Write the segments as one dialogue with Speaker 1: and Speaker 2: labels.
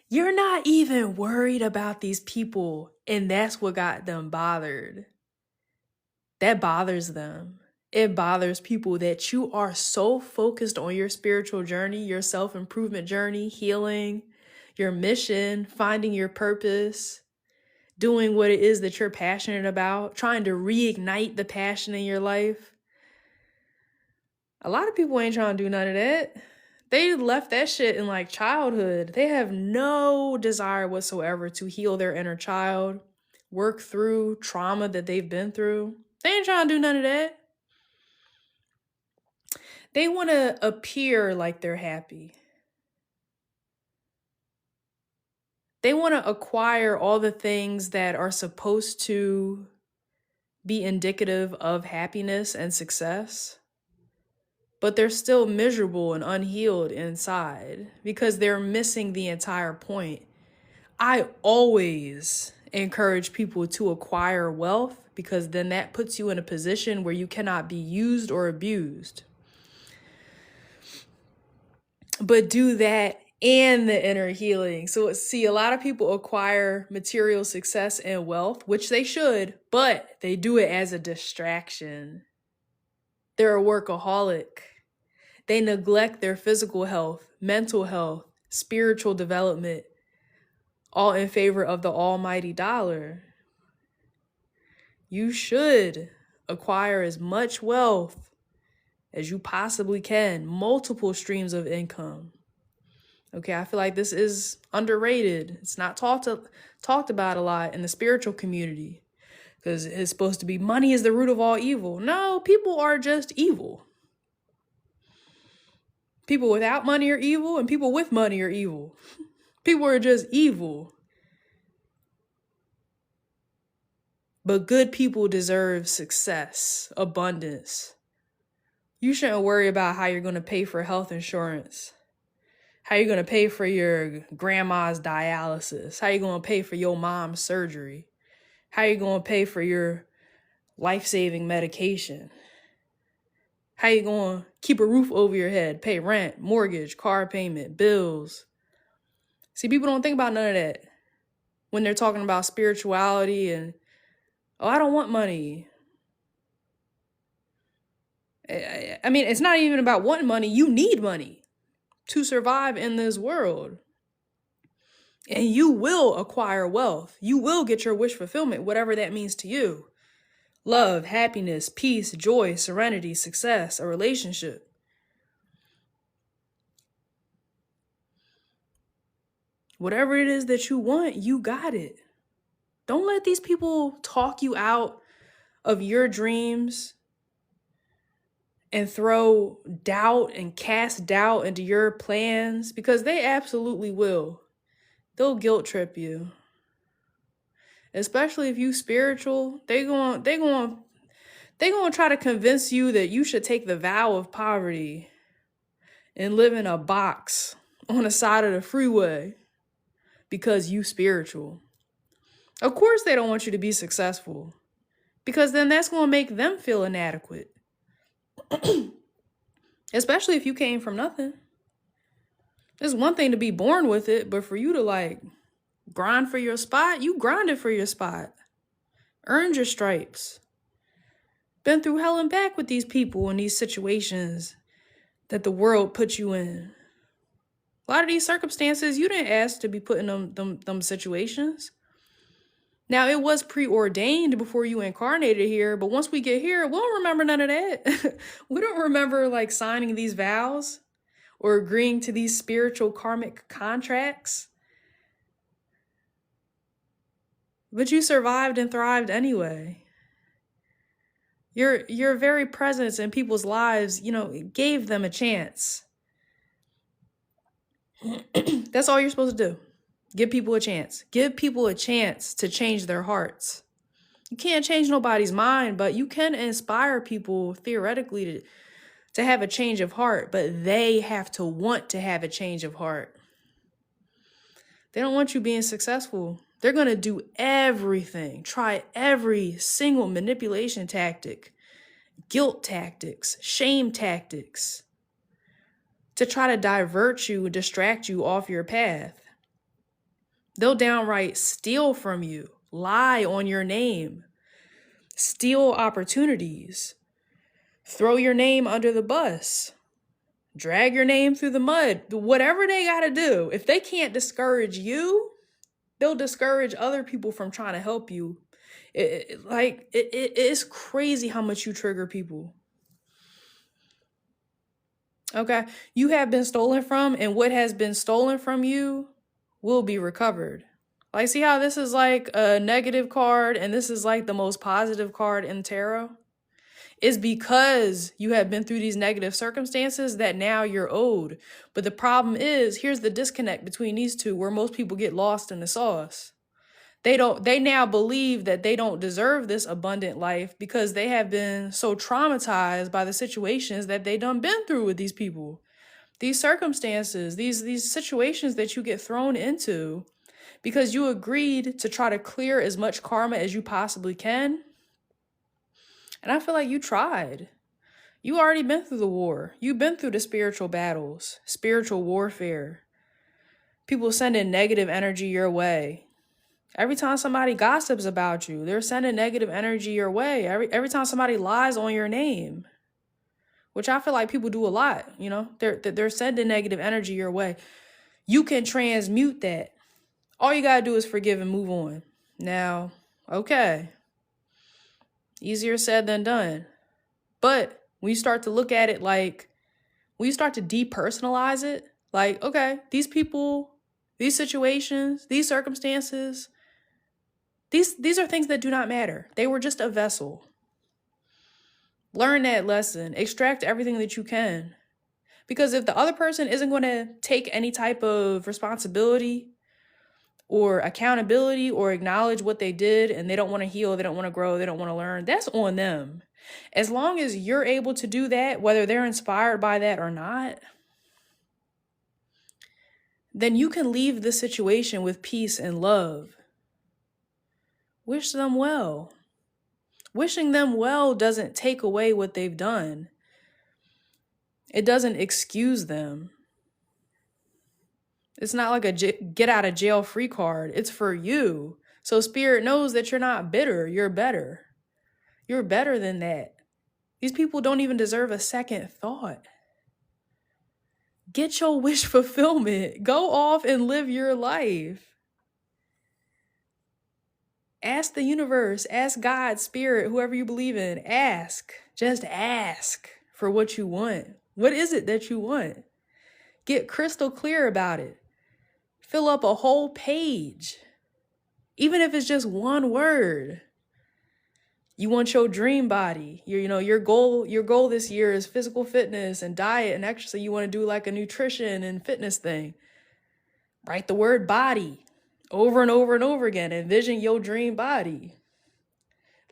Speaker 1: You're not even worried about these people, and that's what got them bothered. That bothers them. It bothers people that you are so focused on your spiritual journey, your self improvement journey, healing, your mission, finding your purpose, doing what it is that you're passionate about, trying to reignite the passion in your life. A lot of people ain't trying to do none of that. They left that shit in like childhood. They have no desire whatsoever to heal their inner child, work through trauma that they've been through. They ain't trying to do none of that. They want to appear like they're happy. They want to acquire all the things that are supposed to be indicative of happiness and success, but they're still miserable and unhealed inside because they're missing the entire point. I always encourage people to acquire wealth because then that puts you in a position where you cannot be used or abused. But do that and the inner healing. So see, a lot of people acquire material success and wealth, which they should, but they do it as a distraction. They're a workaholic. They neglect their physical health, mental health, spiritual development, all in favor of the almighty dollar. You should acquire as much wealth as you possibly can, multiple streams of income. Okay, I feel like this is underrated. It's not talked about a lot in the spiritual community because it's supposed to be money is the root of all evil. No, people are just evil. People without money are evil and people with money are evil. People are just evil. But good people deserve success, abundance. You shouldn't worry about how you're going to pay for health insurance, how you're going to pay for your grandma's dialysis, how you're going to pay for your mom's surgery, how you're going to pay for your life-saving medication, how you going to keep a roof over your head, pay rent, mortgage, car payment, bills. See, people don't think about none of that when they're talking about spirituality and, oh, I don't want money. I mean, it's not even about wanting money. You need money to survive in this world. And you will acquire wealth. You will get your wish fulfillment, whatever that means to you. Love, happiness, peace, joy, serenity, success, a relationship. Whatever it is that you want, you got it. Don't let these people talk you out of your dreams and throw doubt and cast doubt into your plans because they absolutely will. They'll guilt trip you. Especially if you spiritual, they going to try to convince you that you should take the vow of poverty and live in a box on the side of the freeway because you spiritual. Of course they don't want you to be successful because then that's going to make them feel inadequate. Especially if you came from nothing. It's one thing to be born with it, but for you to like grind for your spot, you grinded for your spot. Earned your stripes. Been through hell and back with these people in these situations that the world put you in. A lot of these circumstances, you didn't ask to be put in them situations. Now, it was preordained before you incarnated here, but once we get here, we don't remember none of that. We don't remember like signing these vows or agreeing to these spiritual karmic contracts. But you survived and thrived anyway. Your very presence in people's lives, gave them a chance. That's all you're supposed to do. Give people a chance. Give people a chance to change their hearts. You can't change nobody's mind, but you can inspire people theoretically to have a change of heart, but they have to want to have a change of heart. They don't want you being successful. They're going to do everything, try every single manipulation tactic, guilt tactics, shame tactics, to try to divert you, distract you off your path. They'll downright steal from you, lie on your name, steal opportunities, throw your name under the bus, drag your name through the mud, whatever they got to do. If they can't discourage you, they'll discourage other people from trying to help you. It's crazy how much you trigger people. Okay, you have been stolen from, and what has been stolen from you will be recovered. Like, see how this is like a negative card and this is like the most positive card in tarot? It's because you have been through these negative circumstances that now you're owed. But the problem is, here's the disconnect between these two where most people get lost in the sauce. They now believe that they don't deserve this abundant life because they have been so traumatized by the situations that they done been through with these people. These circumstances, these situations that you get thrown into because you agreed to try to clear as much karma as you possibly can. And I feel like you tried. You already been through the war. You've been through the spiritual battles, spiritual warfare. People sending negative energy your way. Every time somebody gossips about you, they're sending negative energy your way. Every time somebody lies on your name, which I feel like people do a lot, you know, they're sending negative energy your way. You can transmute that. All you got to do is forgive and move on. Now, okay, easier said than done. But when you start to look at it like, when you start to depersonalize it, like, okay, these people, these situations, these circumstances, these are things that do not matter. They were just a vessel. Learn that lesson. Extract everything that you can. Because if the other person isn't going to take any type of responsibility or accountability or acknowledge what they did and they don't want to heal, they don't want to grow, they don't want to learn, that's on them. As long as you're able to do that, whether they're inspired by that or not, then you can leave the situation with peace and love. Wish them well. Wishing them well doesn't take away what they've done. It doesn't excuse them. It's not like a get out of jail free card. It's for you. So Spirit knows that you're not bitter. You're better. You're better than that. These people don't even deserve a second thought. Get your wish fulfillment. Go off and live your life. Ask the universe, ask God, Spirit, whoever you believe in, ask. Just ask for what you want. What is it that you want? Get crystal clear about it. Fill up a whole page. Even if it's just one word. You want your dream body. Your goal this year is physical fitness and diet and exercise. You want to do like a nutrition and fitness thing. Write the word body over and over and over again. Envision your dream body.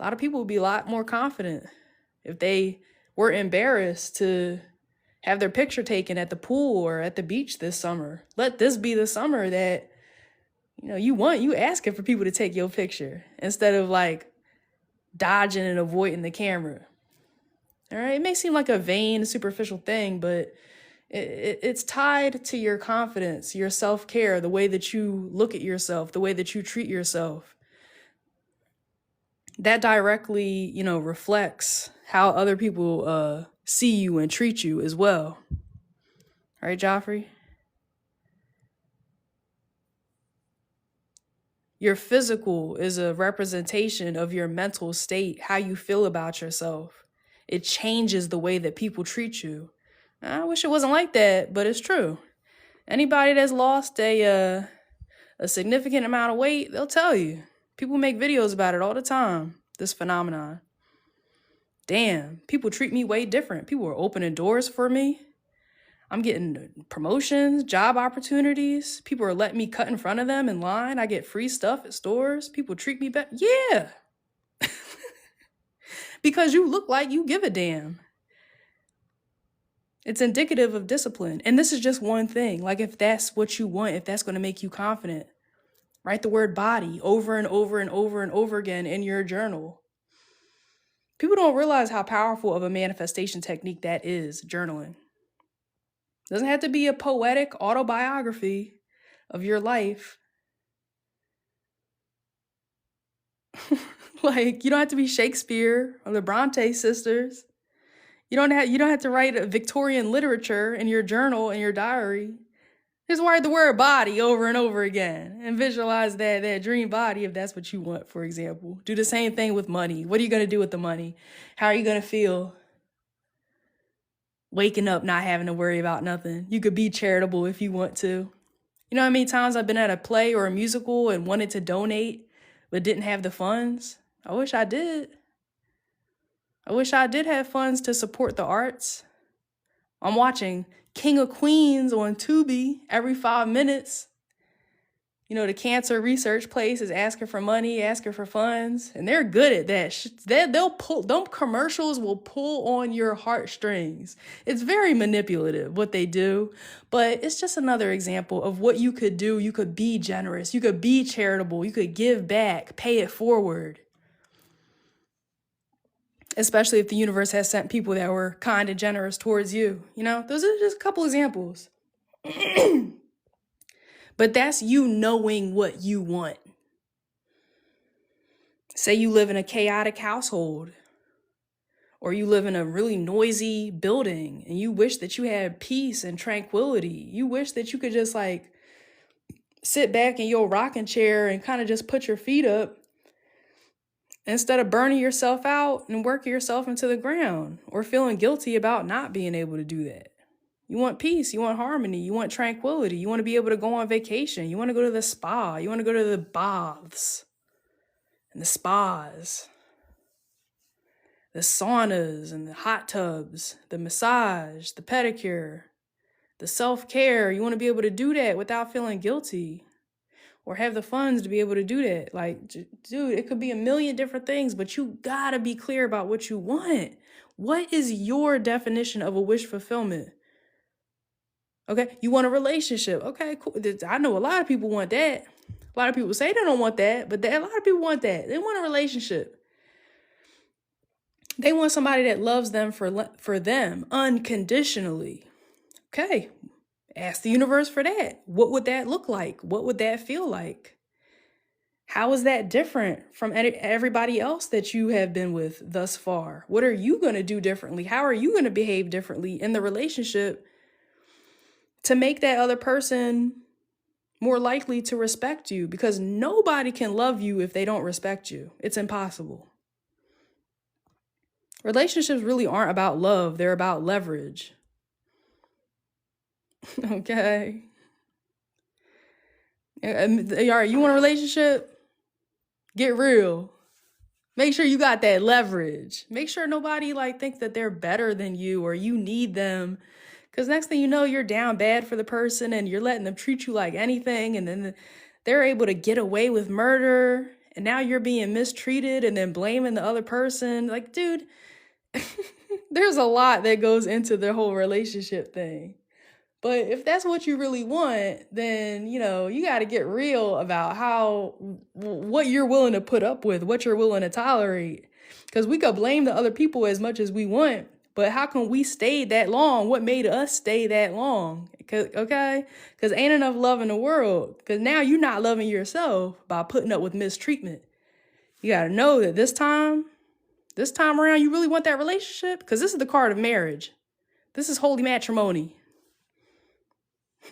Speaker 1: A lot of people would be a lot more confident if they were embarrassed to have their picture taken at the pool or at the beach this summer. Let this be the summer that, you asking for people to take your picture instead of like dodging and avoiding the camera. All right. It may seem like a vain, superficial thing, but it's tied to your confidence, your self-care, the way that you look at yourself, the way that you treat yourself. That directly, reflects how other people see you and treat you as well. All right, Joffrey? Your physical is a representation of your mental state, how you feel about yourself. It changes the way that people treat you. I wish it wasn't like that, but it's true. Anybody that's lost a significant amount of weight, they'll tell you. People make videos about it all the time, this phenomenon. Damn, people treat me way different. People are opening doors for me. I'm getting promotions, job opportunities. People are letting me cut in front of them in line. I get free stuff at stores. People treat me better. Yeah. Because you look like you give a damn. It's indicative of discipline. And this is just one thing. Like if that's what you want, if that's going to make you confident, write the word body over and over and over and over again in your journal. People don't realize how powerful of a manifestation technique that is, journaling. Doesn't have to be a poetic autobiography of your life. Like, you don't have to be Shakespeare or the Bronte sisters. You don't have to write a Victorian literature in your journal, in your diary. Just write the word body over and over again and visualize that dream body if that's what you want, for example. Do the same thing with money. What are you going to do with the money? How are you going to feel waking up not having to worry about nothing? You could be charitable if you want to. You know how many times I've been at a play or a musical and wanted to donate but didn't have the funds? I wish I did. I wish I did have funds to support the arts. I'm watching King of Queens on Tubi every 5 minutes. You know, the cancer research place is asking for money, asking for funds, and they're good at that. They'll pull, them commercials will pull on your heartstrings. It's very manipulative what they do, but it's just another example of what you could do. You could be generous, you could be charitable, you could give back, pay it forward. Especially if the universe has sent people that were kind and generous towards you. You know, those are just a couple examples. But that's you knowing what you want. Say you live in a chaotic household, or you live in a really noisy building and you wish that you had peace and tranquility. You wish that you could just like sit back in your rocking chair and kind of just put your feet up instead of burning yourself out and working yourself into the ground or feeling guilty about not being able to do that. You want peace, you want harmony, you want tranquility, you want to be able to go on vacation, you want to go to the spa, you want to go to the baths and the spas, the saunas and the hot tubs, the massage, the pedicure, the self-care. You want to be able to do that without feeling guilty or have the funds to be able to do that. Like, dude, it could be a million different things, but you gotta be clear about what you want. What is your definition of a wish fulfillment? Okay, you want a relationship. Okay, cool. I know a lot of people want that. A lot of people say they don't want that, but a lot of people want that. They want a relationship. They want somebody that loves them for them unconditionally. Okay, ask the universe for that. What would that look like? What would that feel like? How is that different from everybody else that you have been with thus far? What are you going to do differently? How are you going to behave differently in the relationship to make that other person more likely to respect you? Because nobody can love you if they don't respect you. It's impossible. Relationships really aren't about love. They're about leverage. Okay. All right, you want a relationship? Get real. Make sure you got that leverage. Make sure nobody thinks that they're better than you or you need them. Because next thing you know, you're down bad for the person and you're letting them treat you like anything. And then they're able to get away with murder. And now you're being mistreated and then blaming the other person. Like, dude, there's a lot that goes into the whole relationship thing. But if that's what you really want, then, you got to get real about what you're willing to put up with, what you're willing to tolerate. Because we could blame the other people as much as we want. But how can we stay that long? What made us stay that long? Okay? Because ain't enough love in the world. Because now you're not loving yourself by putting up with mistreatment. You got to know that this time around, you really want that relationship. Because this is the card of marriage. This is holy matrimony.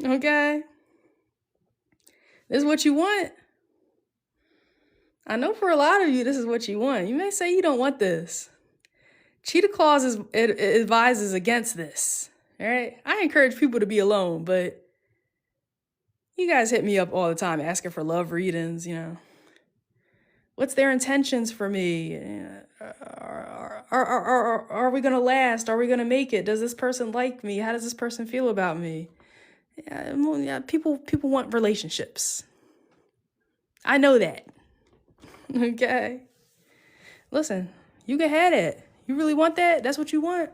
Speaker 1: Okay? This is what you want. I know for a lot of you, this is what you want. You may say you don't want this. Cheetah Clause advises against this. All right? I encourage people to be alone, but you guys hit me up all the time asking for love readings, What's their intentions for me? Are we going to last? Are we going to make it? Does this person like me? How does this person feel about me? Yeah, people want relationships. I know that. Okay? Listen, you can have it. You really want that? That's what you want?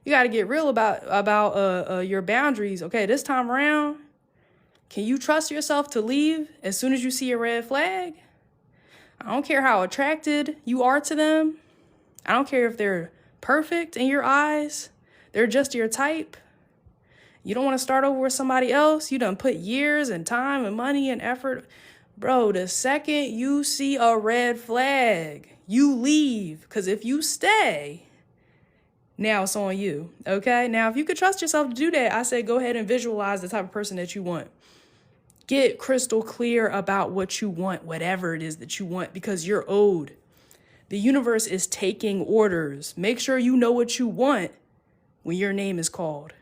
Speaker 1: You got to get real about your boundaries. Okay, this time around, can you trust yourself to leave as soon as you see a red flag? I don't care how attracted you are to them. I don't care if they're perfect in your eyes. They're just your type. You don't want to start over with somebody else. You done put years and time and money and effort Bro, the second you see a red flag, you leave. Because if you stay, now it's on you, okay? Now, if you could trust yourself to do that, I say go ahead and visualize the type of person that you want. Get crystal clear about what you want, whatever it is that you want, because you're owed. The universe is taking orders. Make sure you know what you want when your name is called.